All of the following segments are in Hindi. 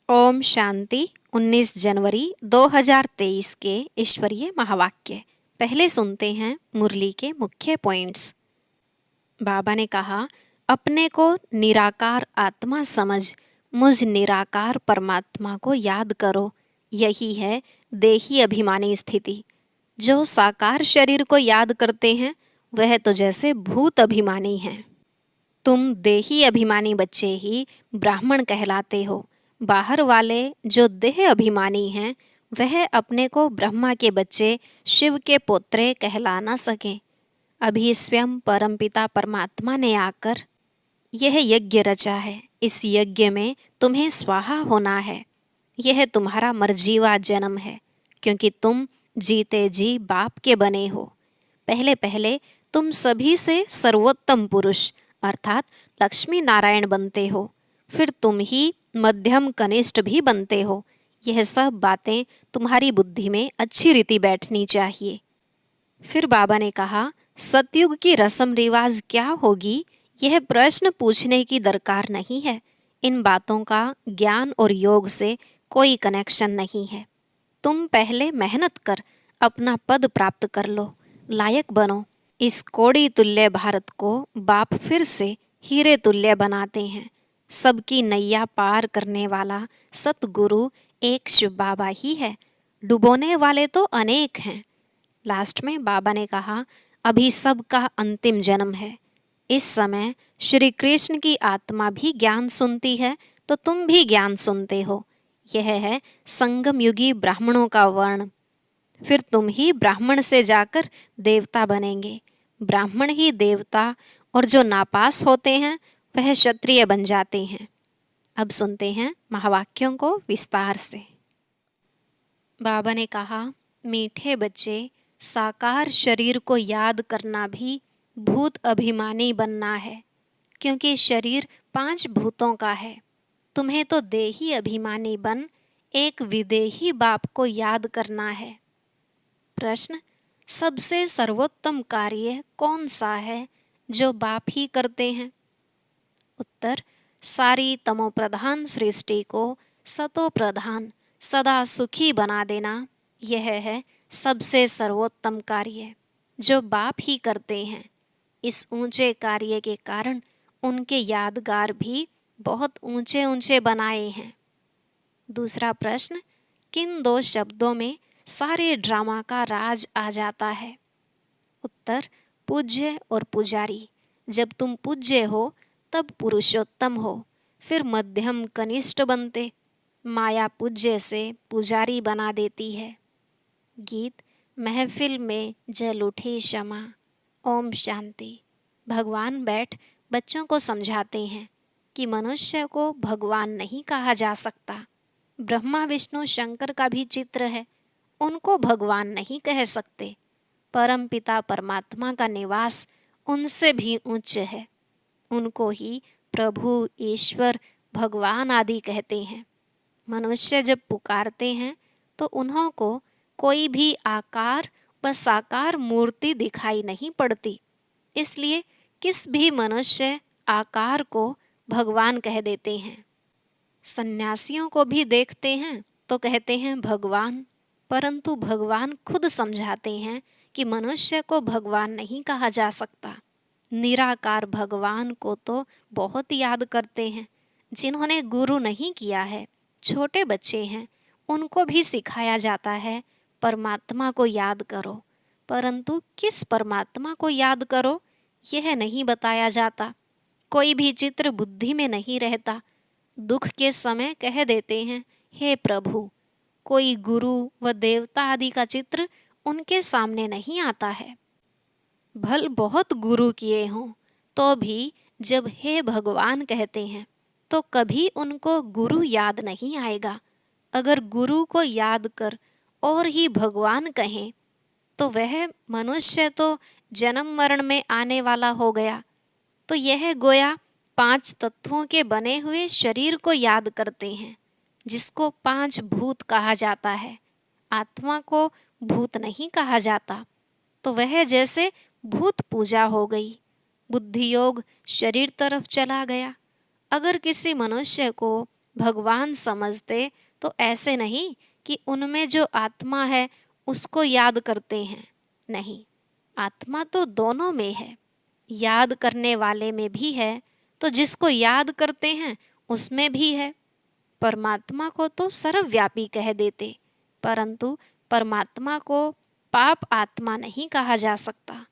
ओम शांति। 19 जनवरी 2023 के ईश्वरीय महावाक्य। पहले सुनते हैं मुरली के मुख्य पॉइंट्स। बाबा ने कहा, अपने को निराकार आत्मा समझ मुझ निराकार परमात्मा को याद करो। यही है देही अभिमानी स्थिति। जो साकार शरीर को याद करते हैं वह तो जैसे भूत अभिमानी हैं। तुम देही अभिमानी बच्चे ही ब्राह्मण कहलाते हो। बाहर वाले जो देह अभिमानी हैं वह अपने को ब्रह्मा के बच्चे शिव के पोत्रे कहला न सकें। अभी स्वयं परमपिता परमात्मा ने आकर यह यज्ञ रचा है। इस यज्ञ में तुम्हें स्वाहा होना है। यह तुम्हारा मरजीवा जन्म है, क्योंकि तुम जीते जी बाप के बने हो। पहले पहले तुम सभी से सर्वोत्तम पुरुष अर्थात लक्ष्मी नारायण बनते हो, फिर तुम ही मध्यम कनिष्ठ भी बनते हो। यह सब बातें तुम्हारी बुद्धि में अच्छी रीति बैठनी चाहिए। फिर बाबा ने कहा, सतयुग की रस्म रिवाज क्या होगी यह प्रश्न पूछने की दरकार नहीं है। इन बातों का ज्ञान और योग से कोई कनेक्शन नहीं है। तुम पहले मेहनत कर अपना पद प्राप्त कर लो, लायक बनो। इस कोड़ी तुल्य भारत को बाप फिर से हीरे तुल्य बनाते हैं। सबकी नैया पार करने वाला सतगुरु एक शिव बाबा ही है। डुबोने वाले तो अनेक हैं। लास्ट में बाबा ने कहा, अभी सबका अंतिम जन्म है। इस समय श्री कृष्ण की आत्मा भी ज्ञान सुनती है तो तुम भी ज्ञान सुनते हो। यह है संगम युगी ब्राह्मणों का वर्ण। फिर तुम ही ब्राह्मण से जाकर देवता बनेंगे। ब्राह्मण ही देवता और जो नापास होते हैं वह क्षत्रिय बन जाते हैं। अब सुनते हैं महावाक्यों को विस्तार से। बाबा ने कहा, मीठे बच्चे, साकार शरीर को याद करना भी भूत अभिमानी बनना है, क्योंकि शरीर 5 भूतों का है। तुम्हें तो देही अभिमानी बन एक विदेही बाप को याद करना है। प्रश्न, सबसे सर्वोत्तम कार्य कौन सा है जो बाप ही करते हैं? उत्तर, सारी तमोप्रधान सृष्टि को सतोप्रधान सदा सुखी बना देना, यह है सबसे सर्वोत्तम कार्य जो बाप ही करते हैं। इस ऊंचे कार्य के कारण उनके यादगार भी बहुत ऊंचे ऊंचे बनाए हैं। दूसरा प्रश्न, किन 2 शब्दों में सारे ड्रामा का राज आ जाता है? उत्तर, पूज्य और पुजारी। जब तुम पूज्य हो तब पुरुषोत्तम हो, फिर मध्यम कनिष्ठ बनते। माया पूज्य से पुजारी बना देती है। गीत, महफिल में जल उठी क्षमा। ओम शांति। भगवान बैठ बच्चों को समझाते हैं कि मनुष्य को भगवान नहीं कहा जा सकता। ब्रह्मा विष्णु शंकर का भी चित्र है, उनको भगवान नहीं कह सकते। परमपिता परमात्मा का निवास उनसे भी उच्च है। उनको ही प्रभु, ईश्वर, भगवान आदि कहते हैं। मनुष्य जब पुकारते हैं तो उन्हों को कोई भी आकार व साकार मूर्ति दिखाई नहीं पड़ती, इसलिए किस भी मनुष्य आकार को भगवान कह देते हैं। सन्यासियों को भी देखते हैं तो कहते हैं भगवान, परंतु भगवान खुद समझाते हैं कि मनुष्य को भगवान नहीं कहा जा सकता। निराकार भगवान को तो बहुत याद करते हैं। जिन्होंने गुरु नहीं किया है, छोटे बच्चे हैं, उनको भी सिखाया जाता है परमात्मा को याद करो, परंतु किस परमात्मा को याद करो यह नहीं बताया जाता। कोई भी चित्र बुद्धि में नहीं रहता। दुख के समय कह देते हैं, हे प्रभु। कोई गुरु व देवता आदि का चित्र उनके सामने नहीं आता है। भल बहुत गुरु किए हों तो भी जब हे भगवान कहते हैं तो कभी उनको गुरु याद नहीं आएगा। अगर गुरु को याद कर और ही भगवान कहें तो वह मनुष्य तो जन्म मरण में आने वाला हो गया। तो यह गोया 5 तत्वों के बने हुए शरीर को याद करते हैं, जिसको 5 भूत कहा जाता है। आत्मा को भूत नहीं कहा जाता। तो वह जैसे भूत पूजा हो गई। बुद्धि योग शरीर तरफ चला गया। अगर किसी मनुष्य को भगवान समझते तो ऐसे नहीं कि उनमें जो आत्मा है उसको याद करते हैं। नहीं, आत्मा तो दोनों में है, याद करने वाले में भी है, तो जिसको याद करते हैं उसमें भी है। परमात्मा को तो सर्वव्यापी कह देते, परंतु परमात्मा को पाप आत्मा नहीं कहा जा सकता।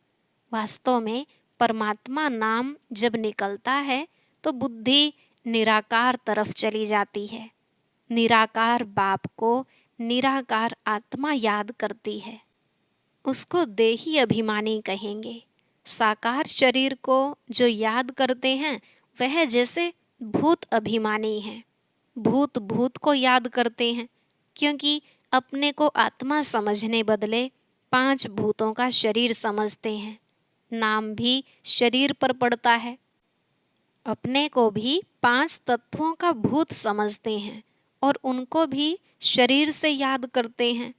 वास्तव में परमात्मा नाम जब निकलता है तो बुद्धि निराकार तरफ चली जाती है। निराकार बाप को निराकार आत्मा याद करती है, उसको देही अभिमानी कहेंगे। साकार शरीर को जो याद करते हैं वह जैसे भूत अभिमानी हैं। भूत भूत को याद करते हैं, क्योंकि अपने को आत्मा समझने बदले 5 भूतों का शरीर समझते हैं। नाम भी शरीर पर पड़ता है। अपने को भी 5 तत्वों का भूत समझते हैं और उनको भी शरीर से याद करते हैं।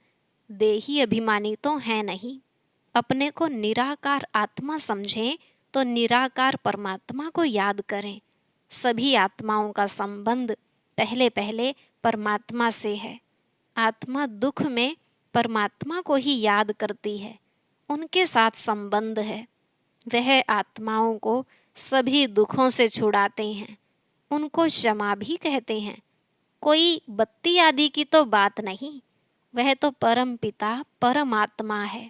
देही अभिमानी तो है नहीं। अपने को निराकार आत्मा समझें तो निराकार परमात्मा को याद करें। सभी आत्माओं का संबंध पहले पहले परमात्मा से है। आत्मा दुख में परमात्मा को ही याद करती है, उनके साथ संबंध है। वह आत्माओं को सभी दुखों से छुड़ाते हैं, उनको क्षमा भी कहते हैं। कोई बत्ती आदि की तो बात नहीं, वह तो परम पिता परमात्मा है।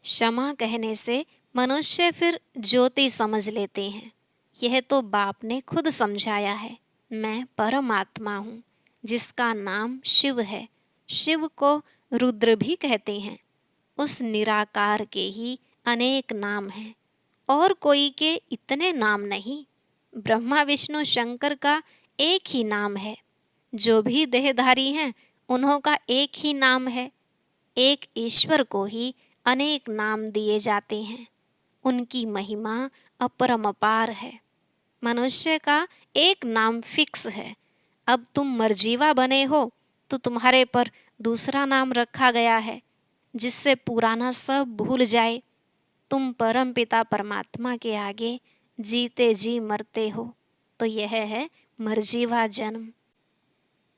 क्षमा कहने से मनुष्य फिर ज्योति समझ लेते हैं। यह तो बाप ने खुद समझाया है, मैं परमात्मा हूँ, जिसका नाम शिव है। शिव को रुद्र भी कहते हैं। उस निराकार के ही अनेक नाम हैं, और कोई के इतने नाम नहीं। ब्रह्मा विष्णु शंकर का एक ही नाम है। जो भी देहधारी हैं उन्हों का एक ही नाम है। एक ईश्वर को ही अनेक नाम दिए जाते हैं। उनकी महिमा अपरंपार है। मनुष्य का एक नाम फिक्स है। अब तुम मर्जीवा बने हो तो तुम्हारे पर दूसरा नाम रखा गया है, जिससे पुराना सब भूल जाए। तुम परम पिता परमात्मा के आगे जीते जी मरते हो, तो यह है मर्जीवा जन्म।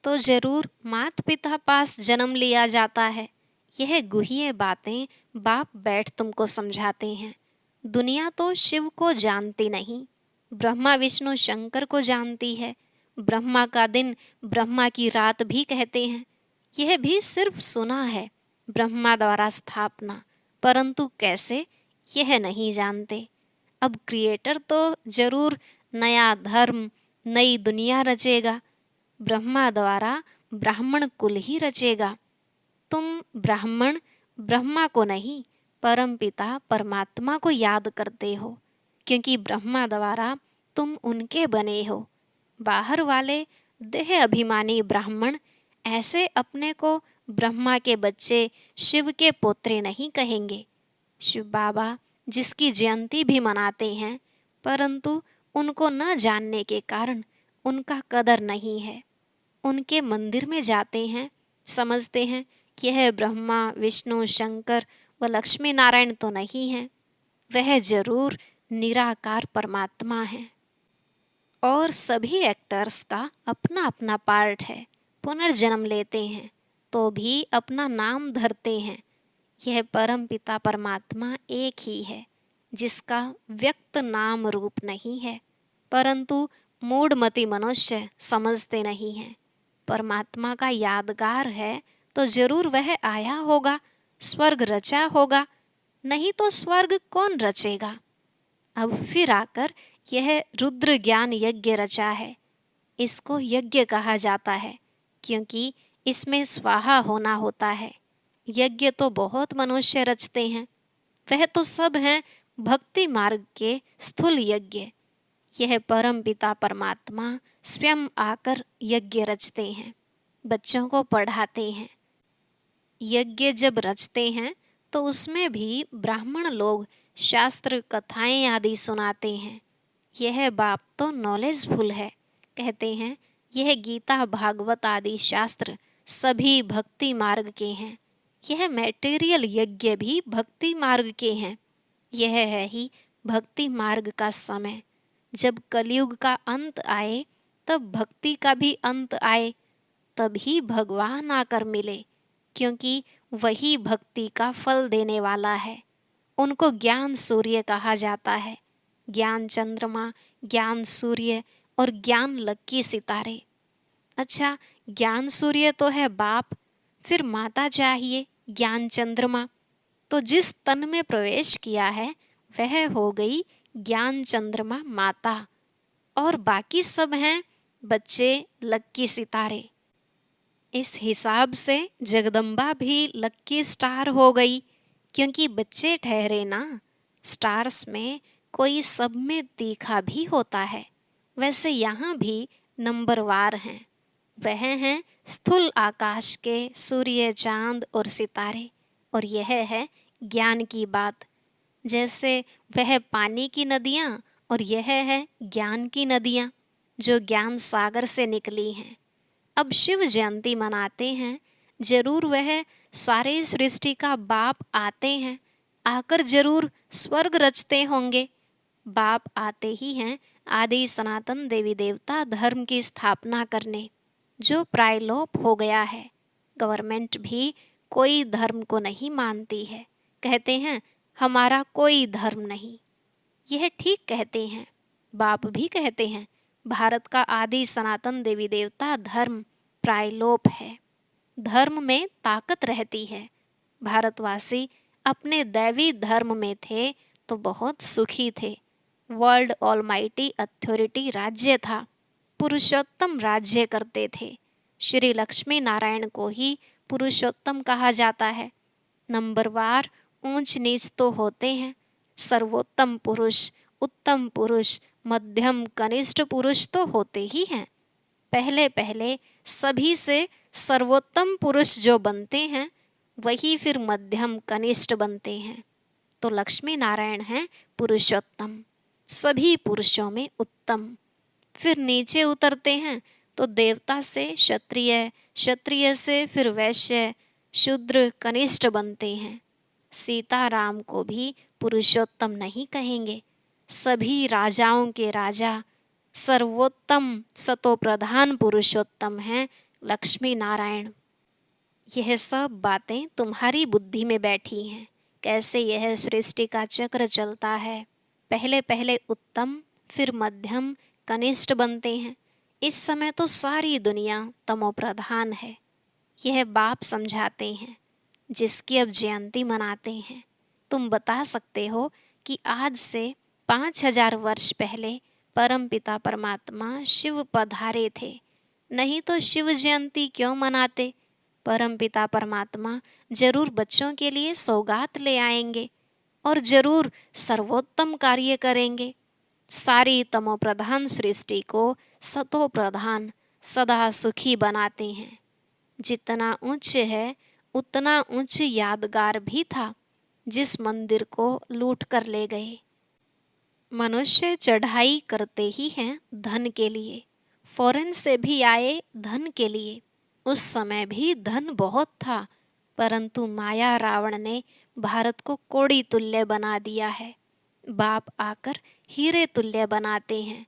तो जरूर माता पिता पास जन्म लिया जाता है। यह गुह्य बातें बाप बैठ तुमको समझाते हैं। दुनिया तो शिव को जानती नहीं, ब्रह्मा विष्णु शंकर को जानती है। ब्रह्मा का दिन ब्रह्मा की रात भी कहते हैं। यह भी सिर्फ सुना है, ब्रह्मा द्वारा स्थापना, परंतु कैसे यह नहीं जानते। अब क्रिएटर तो जरूर नया धर्म नई दुनिया रचेगा। ब्रह्मा द्वारा ब्राह्मण कुल ही रचेगा। तुम ब्राह्मण ब्रह्मा को नहीं, परम पिता परमात्मा को याद करते हो, क्योंकि ब्रह्मा द्वारा तुम उनके बने हो। बाहर वाले देह अभिमानी ब्राह्मण ऐसे अपने को ब्रह्मा के बच्चे शिव के पोत्रे नहीं कहेंगे। शिव बाबा जिसकी जयंती भी मनाते हैं, परंतु उनको न जानने के कारण उनका कदर नहीं है। उनके मंदिर में जाते हैं, समझते हैं कि यह ब्रह्मा विष्णु शंकर व लक्ष्मी नारायण तो नहीं है, वह जरूर निराकार परमात्मा है। और सभी एक्टर्स का अपना अपना पार्ट है। पुनर्जन्म लेते हैं तो भी अपना नाम धरते हैं। यह परम पिता परमात्मा एक ही है, जिसका व्यक्त नाम रूप नहीं है, परंतु मूढ़मति मनुष्य समझते नहीं हैं। परमात्मा का यादगार है तो जरूर वह आया होगा, स्वर्ग रचा होगा, नहीं तो स्वर्ग कौन रचेगा। अब फिर आकर यह रुद्र ज्ञान यज्ञ रचा है। इसको यज्ञ कहा जाता है, क्योंकि इसमें स्वाहा होना होता है। यज्ञ तो बहुत मनुष्य रचते हैं, वह तो सब हैं भक्ति मार्ग के स्थूल यज्ञ। यह परम पिता परमात्मा स्वयं आकर यज्ञ रचते हैं, बच्चों को पढ़ाते हैं। यज्ञ जब रचते हैं तो उसमें भी ब्राह्मण लोग शास्त्र कथाएं आदि सुनाते हैं। यह बाप तो नॉलेजफुल है, कहते हैं यह गीता भागवत आदि शास्त्र सभी भक्ति मार्ग के हैं। यह मैटेरियल यज्ञ भी भक्ति मार्ग के हैं। यह है ही भक्ति मार्ग का समय। जब कलयुग का अंत आए तब भक्ति का भी अंत आए, तभी भगवान आकर मिले, क्योंकि वही भक्ति का फल देने वाला है। उनको ज्ञान सूर्य कहा जाता है। ज्ञान चंद्रमा, ज्ञान सूर्य और ज्ञान लक्की सितारे। अच्छा, ज्ञान सूर्य तो है बाप, फिर माता चाहिए ज्ञान चंद्रमा। तो जिस तन में प्रवेश किया है वह हो गई ज्ञान चंद्रमा माता, और बाकी सब हैं बच्चे लक्की सितारे। इस हिसाब से जगदम्बा भी लक्की स्टार हो गई, क्योंकि बच्चे ठहरे ना। स्टार्स में कोई सब में तीखा भी होता है। वैसे यहाँ भी नंबरवार हैं। वह हैं स्थूल आकाश के सूर्य, चांद और सितारे, और यह है ज्ञान की बात। जैसे वह पानी की नदियाँ और यह है ज्ञान की नदियाँ, जो ज्ञान सागर से निकली हैं। अब शिव जयंती मनाते हैं, जरूर वह सारे सृष्टि का बाप आते हैं, आकर जरूर स्वर्ग रचते होंगे। बाप आते ही हैं आदि सनातन देवी देवता धर्म की स्थापना करने, जो प्रायलोप हो गया है। गवर्नमेंट भी कोई धर्म को नहीं मानती है, कहते हैं हमारा कोई धर्म नहीं। यह ठीक कहते हैं, बाप भी कहते हैं भारत का आदि सनातन देवी देवता धर्म प्रायलोप है। धर्म में ताकत रहती है। भारतवासी अपने दैवी धर्म में थे तो बहुत सुखी थे। वर्ल्ड ऑलमाइटी अथॉरिटी राज्य था, पुरुषोत्तम राज्य करते थे। श्री लक्ष्मी नारायण को ही पुरुषोत्तम कहा जाता है। नंबरवार ऊंच नीच तो होते हैं, सर्वोत्तम पुरुष, उत्तम पुरुष, मध्यम कनिष्ठ पुरुष तो होते ही हैं। पहले पहले सभी से सर्वोत्तम पुरुष जो बनते हैं वही फिर मध्यम कनिष्ठ बनते हैं। तो लक्ष्मी नारायण हैं पुरुषोत्तम, सभी पुरुषों में उत्तम। फिर नीचे उतरते हैं तो देवता से क्षत्रिय, क्षत्रिय से फिर वैश्य, शूद्र, कनिष्ठ बनते हैं। सीता राम को भी पुरुषोत्तम नहीं कहेंगे, सभी राजाओं के राजा, सर्वोत्तम सतोप्रधान पुरुषोत्तम हैं लक्ष्मी नारायण। यह सब बातें तुम्हारी बुद्धि में बैठी हैं, कैसे यह सृष्टि का चक्र चलता है। पहले पहले उत्तम, फिर मध्यम, कनिष्ठ बनते हैं। इस समय तो सारी दुनिया तमोप्रधान है। यह बाप समझाते हैं, जिसकी अब जयंती मनाते हैं। तुम बता सकते हो कि आज से 5000 वर्ष पहले परमपिता परमात्मा शिव पधारे थे, नहीं तो शिव जयंती क्यों मनाते। परमपिता परमात्मा जरूर बच्चों के लिए सौगात ले आएंगे और जरूर सर्वोत्तम कार्य करेंगे। सारी तमोप्रधान सृष्टि को सतोप्रधान, सदा सुखी बनाते हैं। जितना उच्च है उतना उच्च यादगार भी था, जिस मंदिर को लूट कर ले गए। मनुष्य चढ़ाई करते ही हैं धन के लिए, फॉरेन से भी आए धन के लिए। उस समय भी धन बहुत था, परंतु माया रावण ने भारत को कोड़ी तुल्य बना दिया है। बाप आकर हीरे तुल्य बनाते हैं।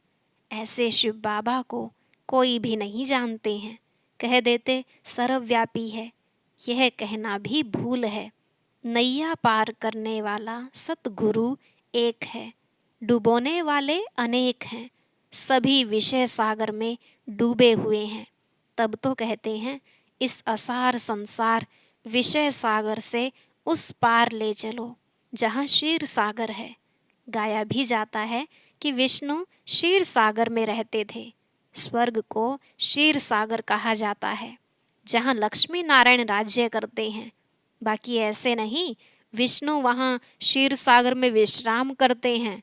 ऐसे शिव बाबा को कोई भी नहीं जानते हैं, कह देते सर्वव्यापी है। यह कहना भी भूल है। नैया पार करने वाला सतगुरु एक है, डुबोने वाले अनेक हैं। सभी विषय सागर में डूबे हुए हैं। तब तो कहते हैं इस असार संसार विषय सागर से उस पार ले चलो जहाँ क्षीर सागर है। गाया भी जाता है कि विष्णु क्षीर सागर में रहते थे। स्वर्ग को क्षीर सागर कहा जाता है, जहाँ लक्ष्मी नारायण राज्य करते हैं। बाकी ऐसे नहीं विष्णु वहाँ क्षीर सागर में विश्राम करते हैं।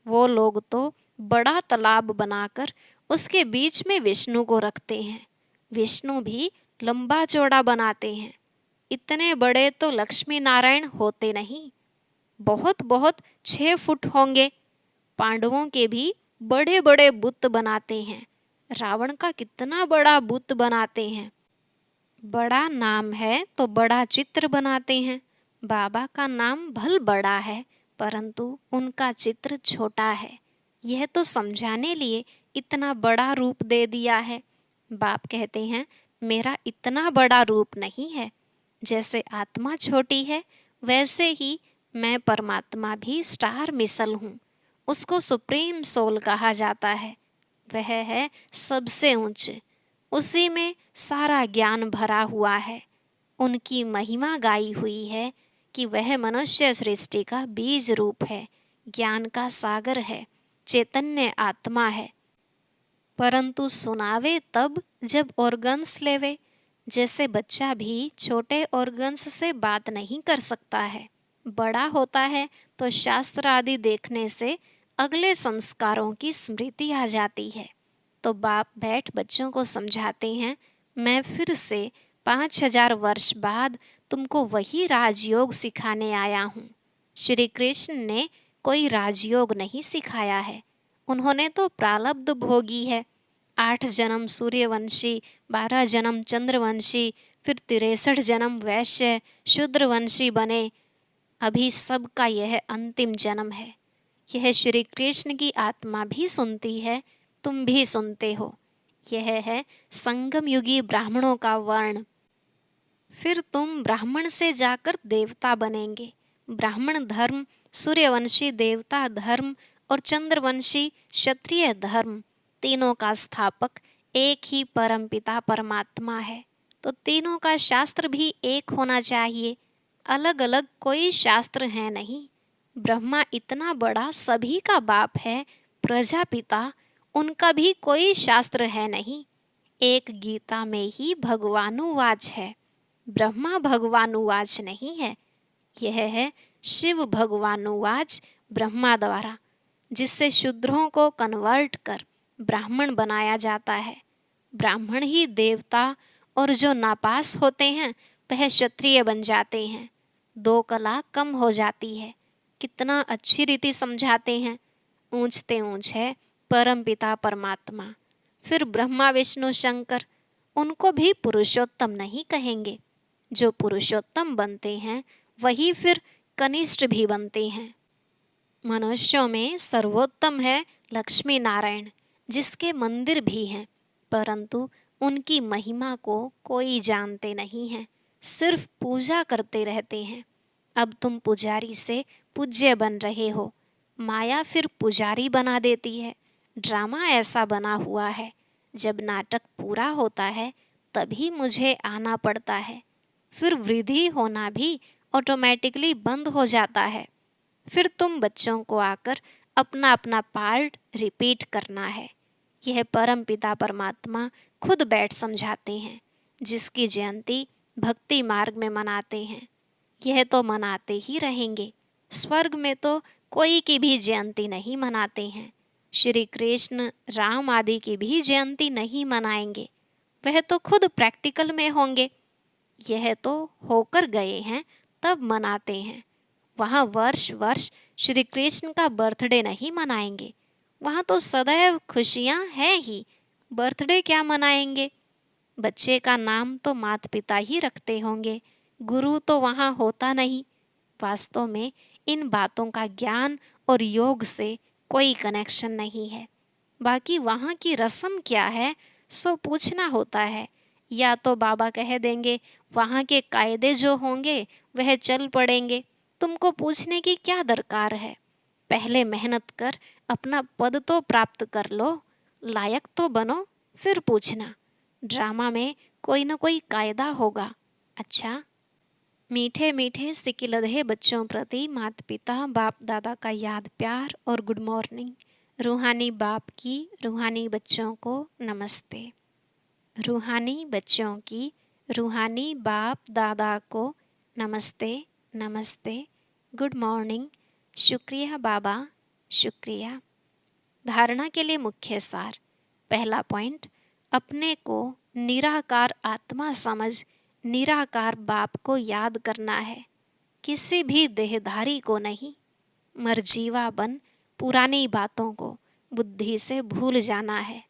वो लोग तो बड़ा तालाब बनाकर उसके बीच में विष्णु को रखते हैं। विष्णु भी लंबा चौड़ा बनाते हैं। इतने बड़े तो लक्ष्मी नारायण होते नहीं, बहुत बहुत 6 फुट होंगे। पांडवों के भी बड़े बड़े बुत बनाते हैं। रावण का कितना बड़ा बुत बनाते हैं। बड़ा नाम है तो बड़ा चित्र बनाते हैं। बाबा का नाम भल बड़ा है, परंतु उनका चित्र छोटा है। यह तो समझाने लिए इतना बड़ा रूप दे दिया है। बाप कहते हैं, मेरा इतना बड़ा रूप नहीं है। जैसे आत्मा छोटी है, वैसे ही मैं परमात्मा भी स्टार मिसल हूँ। उसको सुप्रीम सोल कहा जाता है। वह है सबसे ऊंचे, उसी में सारा ज्ञान भरा हुआ है। उनकी महिमा गाई हुई है कि वह मनुष्य सृष्टि का बीज रूप है, ज्ञान का सागर है, चैतन्य आत्मा है। परंतु सुनावे तब जब ऑर्गन्स लेवे। जैसे बच्चा भी छोटे ऑर्गन्स से बात नहीं कर सकता है। बड़ा होता है तो शास्त्र आदि देखने से अगले संस्कारों की स्मृति आ जाती है। तो बाप बैठ बच्चों को समझाते हैं, मैं फिर से 5000 वर्ष बाद तुमको वही राजयोग सिखाने आया हूँ। श्री कृष्ण ने कोई राजयोग नहीं सिखाया है। उन्होंने तो प्रारब्ध भोगी है। 8 जन्म सूर्यवंशी, 12 जन्म चंद्रवंशी, फिर 63 जन्म वैश्य शूद्रवंशी बने। अभी सबका यह अंतिम जन्म है। यह श्री कृष्ण की आत्मा भी सुनती है, तुम भी सुनते हो। यह है संगम युगी ब्राह्मणों का वर्ण। फिर तुम ब्राह्मण से जाकर देवता बनेंगे। ब्राह्मण धर्म, सूर्यवंशी देवता धर्म और चंद्रवंशी क्षत्रिय धर्म, तीनों का स्थापक एक ही परमपिता परमात्मा है। तो तीनों का शास्त्र भी एक होना चाहिए। अलग अलग कोई शास्त्र है नहीं। ब्रह्मा इतना बड़ा सभी का बाप है, प्रजापिता, उनका भी कोई शास्त्र है नहीं। एक गीता में ही भगवानुवाच है, ब्रह्मा भगवानुवाच नहीं है। यह है शिव भगवानुवाच ब्रह्मा द्वारा, जिससे शूद्रों को कन्वर्ट कर ब्राह्मण बनाया जाता है। ब्राह्मण ही देवता और जो नापास होते हैं वह क्षत्रिय बन जाते हैं। 2 कला कम हो जाती है। कितना अच्छी रीति समझाते हैं। ऊंचते ऊंच है परमपिता परमात्मा। फिर ब्रह्मा विष्णु शंकर, उनको भी पुरुषोत्तम नहीं कहेंगे। जो पुरुषोत्तम बनते हैं वही फिर कनिष्ठ भी बनते हैं। मनुष्यों में सर्वोत्तम है लक्ष्मी नारायण, जिसके मंदिर भी हैं, परंतु उनकी महिमा को कोई जानते नहीं है, सिर्फ पूजा करते रहते हैं। अब तुम पुजारी से पूज्य बन रहे हो। माया फिर पुजारी बना देती है। ड्रामा ऐसा बना हुआ है, जब नाटक पूरा होता है तभी मुझे आना पड़ता है। फिर वृद्धि होना भी ऑटोमेटिकली बंद हो जाता है। फिर तुम बच्चों को आकर अपना अपना पार्ट रिपीट करना है। यह परम पिता परमात्मा खुद बैठ समझाते हैं, जिसकी जयंती भक्ति मार्ग में मनाते हैं। यह तो मनाते ही रहेंगे। स्वर्ग में तो कोई की भी जयंती नहीं मनाते हैं। श्री कृष्ण राम आदि की भी जयंती नहीं मनाएंगे। वह तो खुद प्रैक्टिकल में होंगे। यह तो होकर गए हैं तब मनाते हैं। वहाँ वर्ष वर्ष श्री कृष्ण का बर्थडे नहीं मनाएंगे। वहाँ तो सदैव खुशियाँ हैं ही। बर्थडे क्या मनाएंगे? बच्चे का नाम तो माता पिता ही रखते होंगे, गुरु तो वहाँ होता नहीं। वास्तव में इन बातों का ज्ञान और योग से कोई कनेक्शन नहीं है। बाकी वहाँ की रस्म क्या है सो पूछना होता है, या तो बाबा कह देंगे वहाँ के कायदे जो होंगे वह चल पड़ेंगे। तुमको पूछने की क्या दरकार है? पहले मेहनत कर अपना पद तो प्राप्त कर लो, लायक तो बनो, फिर पूछना। ड्रामा में कोई न कोई कायदा होगा। अच्छा, मीठे मीठे सिकिलधे बच्चों प्रति माता पिता बाप दादा का याद प्यार और गुड मॉर्निंग। रूहानी बाप की रूहानी बच्चों को नमस्ते। रूहानी बच्चों की रूहानी बाप दादा को नमस्ते नमस्ते, गुड मॉर्निंग, शुक्रिया बाबा, शुक्रिया। धारणा के लिए मुख्य सार। पहला पॉइंट, अपने को निराकार आत्मा समझ निराकार बाप को याद करना है, किसी भी देहधारी को नहीं। मरजीवा बन पुरानी बातों को बुद्धि से भूल जाना है।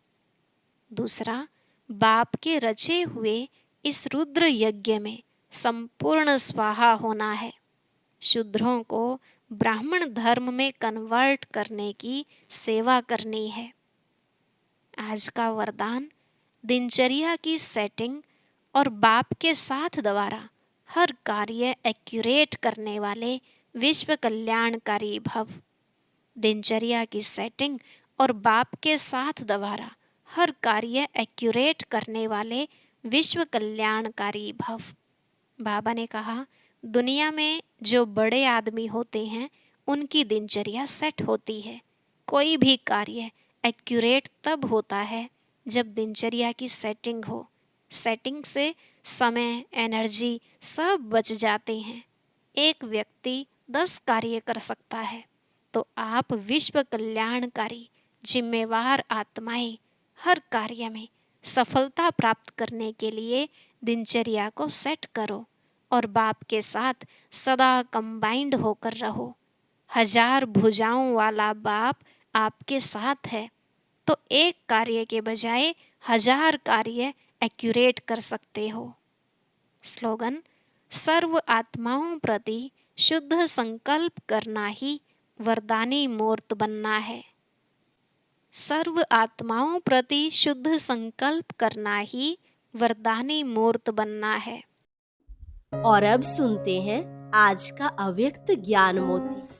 दूसरा, बाप के रचे हुए इस रुद्र यज्ञ में संपूर्ण स्वाहा होना है। शूद्रों को ब्राह्मण धर्म में कन्वर्ट करने की सेवा करनी है। आज का वरदान, दिनचर्या की सेटिंग और बाप के साथ द्वारा हर कार्य एक्यूरेट करने वाले विश्व कल्याणकारी भव। दिनचर्या की सेटिंग और बाप के साथ द्वारा हर कार्य एक्यूरेट करने वाले विश्व कल्याणकारी भव। बाबा ने कहा, दुनिया में जो बड़े आदमी होते हैं उनकी दिनचर्या सेट होती है। कोई भी कार्य एक्यूरेट तब होता है जब दिनचर्या की सेटिंग हो। सेटिंग से समय, एनर्जी सब बच जाते हैं। एक व्यक्ति 10 कार्य कर सकता है, तो आप विश्व कल्याणकारी जिम्मेवार आत्माएं हर कार्य में सफलता प्राप्त करने के लिए दिनचर्या को सेट करो और बाप के साथ सदा कंबाइंड होकर रहो। 1000 भुजाओं वाला बाप आपके साथ है, तो एक कार्य के बजाय 1000 कार्य एक्यूरेट कर सकते हो। स्लोगन, सर्व आत्माओं प्रति शुद्ध संकल्प करना ही वरदानी मूर्त बनना है। सर्व आत्माओं प्रति शुद्ध संकल्प करना ही वरदानी मूर्त बनना है। और अब सुनते हैं आज का अव्यक्त ज्ञान मोती।